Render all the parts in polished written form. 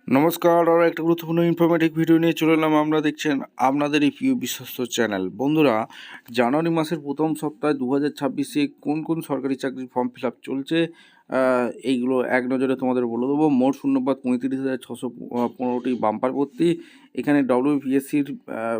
নমস্কার, আরও একটা গুরুত্বপূর্ণ ইনফরমেটিভ ভিডিও নিয়ে চলে এলাম। আমরা দেখছেন আপনাদের এই প্রিয় বিশ্বস্ত চ্যানেল। বন্ধুরা, জানুয়ারি মাসের প্রথম সপ্তাহে 2026-এ কোন কোন সরকারি চাকরির ফর্ম ফিল আপ চলছে এইগুলো এক নজরে তোমাদের বলে দেবো। মোট শূন্যপদ 35,615টি বাম্পার ভর্তি। এখানে ডব্লিউবিপিএসসির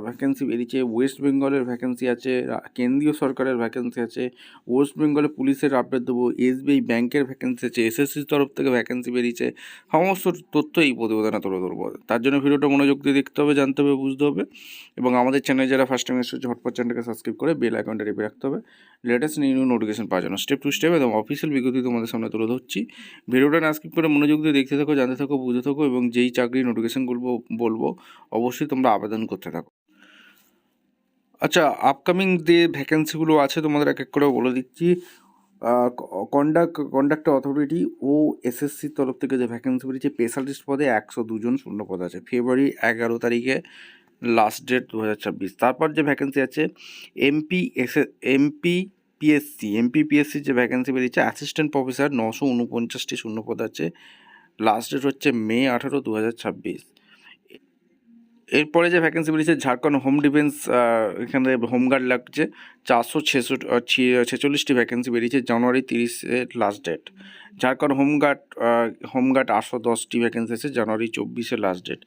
ভ্যাকেন্সি বেরিয়েছে, ওয়েস্ট বেঙ্গলের ভ্যাকেন্সি আছে, কেন্দ্রীয় সরকারের ভ্যাকেন্সি আছে, ওয়েস্ট বেঙ্গলে পুলিশের আপডেট দেবো, এসবিআই ব্যাংকের ভ্যাকেন্সি আছে, এসএসসির তরফ থেকে ভ্যাকেন্সি বেরিয়েছে। সমস্ত তথ্য এই প্রতিবেদনে তুলে ধরবো। তার জন্য ভিডিওটা মনোযোগ দিয়ে দেখতে হবে, জানতে হবে, বুঝতে হবে এবং আমাদের চ্যানেলে যারা ফার্স্ট টাইম এসেছে ঝটপট চ্যানেলকে সাবস্ক্রাইব করে বেল আইকনটা টিপে রাখতে হবে লেটেস্ট নিউ নোটিফিকেশন পাওয়ার জন্য। স্টেপ টু স্টেপ এবং অফিসিয়াল বিজ্ঞপ্তি তোমাদের সামনে তুলে ধরছি। ভিডিওটা না স্কিপ করে মনোযোগ দিয়ে দেখতে থাকো, জানতে থাকো, বুঝতে থাকো এবং যেই চাকরি নোটিফিকেশনগুলো বলবো অবশ্যই তোমরা আবেদন করতে থাকো। আচ্ছা, আপকামিং যে ভ্যাকেন্সিগুলো আছে তোমাদের এক এক করে বলে দিচ্ছি। কন্ডাক্টর অথরিটি ও এসএসসির তরফ থেকে যে ভ্যাকেন্সি বেরিয়েছে, স্পেশালিস্ট পদে 102 জন শূন্য পদ আছে। ফেব্রুয়ারি 11 তারিখে লাস্ট ডেট 2026। তারপর যে ভ্যাকেন্সি আছে এমপিপিএসসি যে ভ্যাকেন্সি বেরিয়েছে, অ্যাসিস্ট্যান্ট প্রফেসর 949টি শূন্য পদ আছে। লাস্ট ডেট হচ্ছে মে 18, 2026। এরপরে যে ভ্যাকেন্সি বেরিয়েছে ঝাড়খণ্ড হোম ডিফেন্স, এখানে হোমগার্ড লাগছে 446টি ভ্যাকেন্সি বেরিয়েছে। জানুয়ারি 30-এ লাস্ট ডেট। ঝাড়খণ্ড হোমগার্ড 810টি ভ্যাকেন্সি আছে। জানুয়ারি 24-এ লাস্ট ডেট।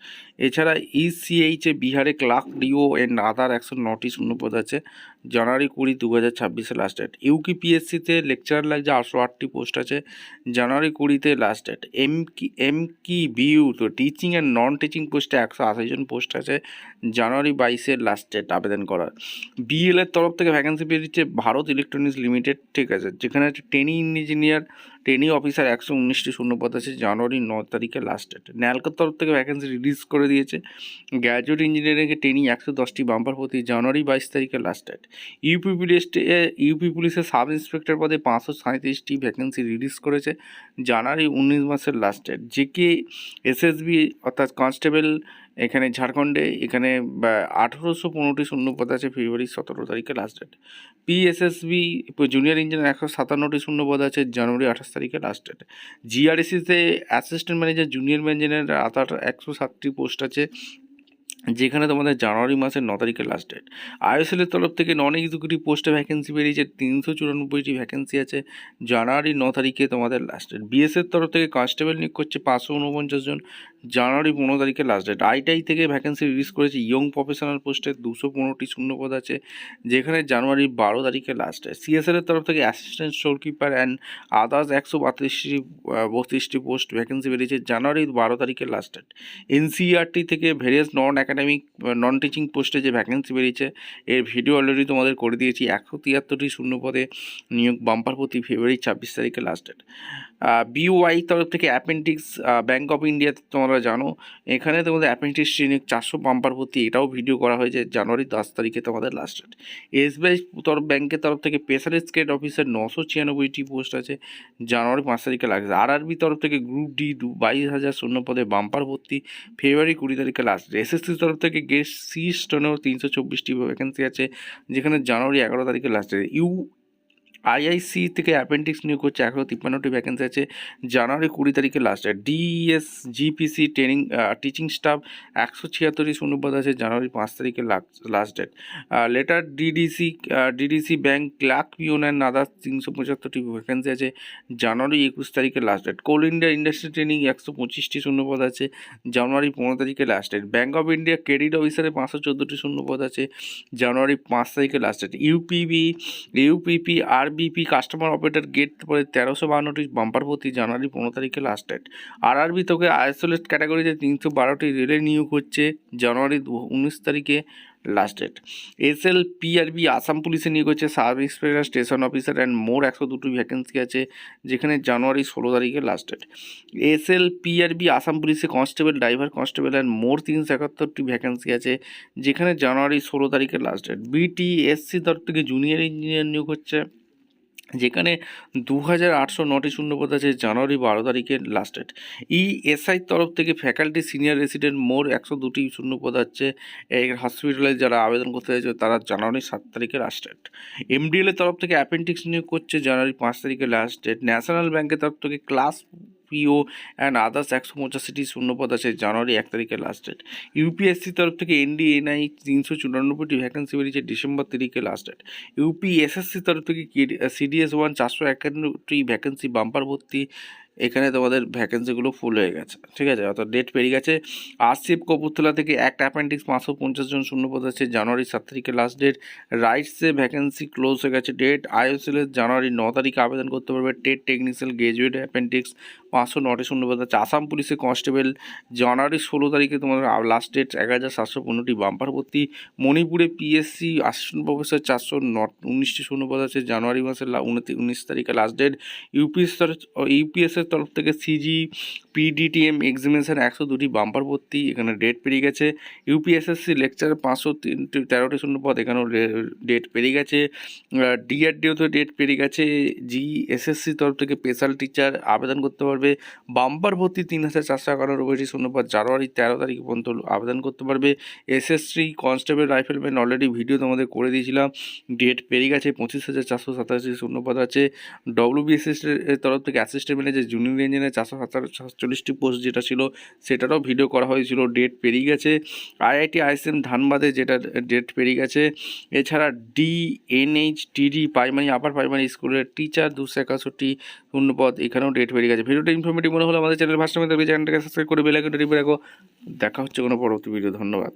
এছাড়া ইসিএইচে বিহারে ক্লার্ক ডিও এন্ড আদার 109টি শূন্যপদ আছে। জানুয়ারি 20, 2026-এ লাস্ট ডেট। ইউপিপিএসসিতে লেকচারার লাগছে 808টি পোস্ট আছে। জানুয়ারি 20-তে লাস্ট ডেট। এমকিবিইউ তো টিচিং অ্যান্ড নন টিচিং পোস্টে 180 জন পোস্ট আছে। জানুয়ারি 22-এর লাস্ট ডেট আবেদন করার। বিএলের তরফ থেকে ভ্যাকেন্সি বেরিয়েছে ভারত ইলেকট্রনিক্স লিমিটেড, ঠিক আছে, যেখানে ট্রেনিং ইঞ্জিনিয়ার, ট্রেনিং অফিসার 119টি শূন্যপদ আছে। জানুয়ারি 9 তারিখে লাস্ট ডেট। ন্যালকোর তরফ থেকে ভ্যাকেন্সি রিলিজ করে দিয়েছে। গ্র্যাজুয়েট ইঞ্জিনিয়ারিংয়ে ট্রেনিং 110টি বাম্পার প্রতি। জানুয়ারি 22 তারিখে লাস্ট ডেট। ইউপি পুলিশের সাব ইন্সপেক্টর পদে 537টি ভ্যাকেন্সি রিলিজ করেছে। জানুয়ারি 19 মাসের লাস্ট ডেট। জেকে এসএসবি অর্থাৎ কনস্টেবল এখানে ঝাড়খণ্ডে, এখানে 1815টি শূন্যপদ আছে। ফেব্রুয়ারি 17 তারিখে last date. PSSB junior engineer 157টি শূন্যপদ আছে। জানুয়ারি 28 তারিখে লাস্ট ডেট। জিআরএসিতে অ্যাসিস্ট্যান্ট ম্যানেজার, জুনিয়র ম্যানেজার 160টি পোস্ট আছে, যেখানে তোমাদের জানুয়ারি মাসের 9 তারিখে লাস্ট ডেট। আইএসএলের তরফ থেকে নন এক্সিকিউটিভ পোস্টে ভ্যাকেন্সি বেরিয়েছে, 394টি ভ্যাকেন্সি আছে। জানুয়ারি 9 তারিখে তোমাদের লাস্ট ডেট। বিএসএর তরফ থেকে কনস্টেবল নিয়োগ করছে 549 জন। জানুয়ারি 15 তারিখে লাস্ট ডেট। আইটিআই থেকে ভ্যাকেন্সি রিলিজ করেছে ইয়ং প্রফেশনাল পোস্টে 215টি শূন্যপদ আছে, যেখানে জানুয়ারি 12 তারিখে লাস্ট ডেট। সিএসএলের তরফ থেকে assistant store keeper and others 132টি পোস্ট ভ্যাকেন্সি বেরিয়েছে। জানুয়ারি 12 তারিখে লাস্ট ডেট। এনসিইআরটি থেকে ভেরিয়াস একাডেমিক নন টিচিং পোস্টে যে ভ্যাকেন্সি বেরিয়েছে এর ভিডিও অলরেডি তোমাদের করে দিয়েছি। 173টি শূন্যপদে নিয়োগ বাম্পার প্রতি। ফেব্রুয়ারি 26 তারিখে লাস্ট ডেট। বিওআই তরফ থেকে অ্যাপেন্ডিক্স, ব্যাঙ্ক অফ ইন্ডিয়াতে তোমরা জানো এখানে তোমাদের অ্যাপেন্ডিক্স নিয়োগ 400 বাম্পার প্রতি, এটাও ভিডিও করা হয়েছে। জানুয়ারি 10 তারিখে তোমাদের লাস্ট ডেট। এসবিআই ব্যাংকের তরফ থেকে স্পেশালিস্ট গ্রেড অফিসার 996টি পোস্ট আছে। জানুয়ারি 5 তারিখে লাগছে। আরআরবি তরফ থেকে গ্রুপ ডি 22,000 শূন্যপদে বাম্পার ভর্তি। ফেব্রুয়ারি 20 তারিখে লাস্ট। এসএসসির তরফ থেকে গেস্ট সি স্টোনেও 324টি ভ্যাকেন্সি আছে, যেখানে জানুয়ারি 11 তারিখে লাস্ট। আইআইসি থেকে অ্যাপেন্ডিক্স নিয়োগ করছে, 153টি ভ্যাকেন্সি আছে। জানুয়ারি 20 তারিখে last date. DS GPC training teaching staff 176টি শূন্যপদ আছে। জানুয়ারি 5 তারিখে লাস্ট ডেট। লেটার DDC bank clerk peon and others 375টি ভ্যাকেন্সি আছে। জানুয়ারি 21 তারিখে last date. Coal India industry training 125টি শূন্যপদ আছে। জানুয়ারি 15 তারিখে last date. Bank of India credit অফিসারে 514টি শূন্যপদ আছে। জানুয়ারি 5 তারিখে লাস্ট ডেট। ইউপিপি আরবিপি কাস্টমার অপারেটর গেট পরে 1352টি বাম্পার ভর্তি। জানুয়ারি 15 তারিখে লাস্ট ডেট। আরআরবি থেকে আইসোলেট ক্যাটাগরিতে 312টি রেলে নিয়োগ হচ্ছে। জানুয়ারি 19 তারিখে লাস্ট ডেট। এসএলপিআরবি আসাম পুলিশে নিয়োগ হচ্ছে sub inspector, station officer and more 102টি ভ্যাকেন্সি আছে, যেখানে জানুয়ারি 16 তারিখে লাস্ট ডেট। এসএলপিআরবি আসাম পুলিশে constable, driver constable and more 371টি ভ্যাকেন্সি আছে, যেখানে জানুয়ারি 16 তারিখে লাস্ট ডেট। বিটিএসসি তরফ থেকে জুনিয়র ইঞ্জিনিয়ার নিয়োগ হচ্ছে, যেখানে 2809টি শূন্যপদ আছে। জানুয়ারি 12 তারিখে লাস্ট ডেট। ইএসআই তরফ থেকে ফ্যাকাল্টি সিনিয়র রেসিডেন্ট মোর 102টি শূন্যপদ আছে। এই হসপিটালে যারা আবেদন করতে চাইছে তারা জানুয়ারি 7 তারিখে লাস্ট ডেট। এমডিএল এর তরফ থেকে অ্যাপেন্ডিক্স নিয়োগ করছে। জানুয়ারি 5 তারিখে লাস্ট ডেট। ন্যাশনাল ব্যাংকের তরফ থেকে ক্লাস পিও অ্যান্ড আদার্স 185টি শূন্যপদ আছে, জানুয়ারি 1 তারিখে লাস্ট ডেট। ইউপিএসসির তরফ থেকে এনডিএনআই 394টি ভ্যাকেন্সি বেরিয়েছে, ডিসেম্বর 3 লাস্ট ডেট। ইউপিএসএসসির তরফ থেকে সিডিএস 1 451টি ভ্যাকেন্সি বাম্পার ভর্তি, এখানে তোমাদের ভ্যাকেন্সিগুলো ফুল হয়ে গেছে, ঠিক আছে, অর্থাৎ ডেট পেরিয়ে গেছে। আরসিএফ কপুরতলা থেকে অ্যাক্ট অ্যাপেন্ডিক্স 550 জন শূন্যপদ আছে, জানুয়ারি 7 তারিখে লাস্ট ডেট। রাইটসে ভ্যাকেন্সি ক্লোজ হয়ে গেছে ডেট। আইওসিএলের জানুয়ারি 9 তারিখে আবেদন করতে পারবে। টেট টেকনিক্যাল গ্রাজুয়েট অ্যাপেন্ডিক্স 509টি শূন্যপদ আছে। আসাম পুলিশের কনস্টেবল জানুয়ারি 16 তারিখে তোমাদের লাস্ট ডেট, 1715টি বাম্পার ভর্তি। মণিপুরে পিএসসি অ্যাসিস্ট্যান্ট প্রফেসর 419টি শূন্যপদ আছে, জানুয়ারি মাসের 19 তারিখে লাস্ট ডেট। ইউপিএসের তরফ থেকে সিজি পিডিটিএম এক্সামিনেশন 102টি বাম্পার ভর্তি, এখানে ডেট পেরিয়ে গেছে। ইউপিএসএসসি লেকচার 513টি শূন্যপদ, এখানেও ডেট পেরিয়ে গেছে। ডিআরডিওতে ডেট পেরিয়ে গেছে। জিএসএসসি তরফ থেকে স্পেশাল টিচার আবেদন করতে পারবে। বাম্পার ভর্তি 3491টি শূন্যপদ, জানুয়ারি 13 তারিখ পর্যন্ত আবেদন করতে পারবে। SSC constable rifleman already video তোমাদের করে দিয়েছিলাম, ডেট পেরিয়ে গেছে। 25,487টি শূন্যপদ আছে। ডব্লিউবিএসএস এর তরফ থেকে অ্যাসিস্ট্যান্ট ম্যানেজার জুনিয়র ইঞ্জিনিয়ার 447টি পোস্ট যেটা ছিল সেটারও ভিডিও করা হয়েছিল, ডেট পেরিয়ে গেছে। আইআইটি আইএসএম ধানবাদে যেটা ডেট পেরিয়ে গেছে। এছাড়া ডিএনএইচটিডি প্রাইমারি আপার প্রাইমারি স্কুলের টিচার 261টি শূন্যপদ, এখানেও ডেট পেরিয়ে গেছে। ভিডিওটা ইনফরমেটিভ মনে হলে আমাদের চ্যানেল ভার্সন চ্যানেলটাকে সাবস্ক্রাইব করে বেল আইকনটা টিপে রাখো। দেখা হচ্ছে কোনো পরবর্তী ভিডিও। ধন্যবাদ।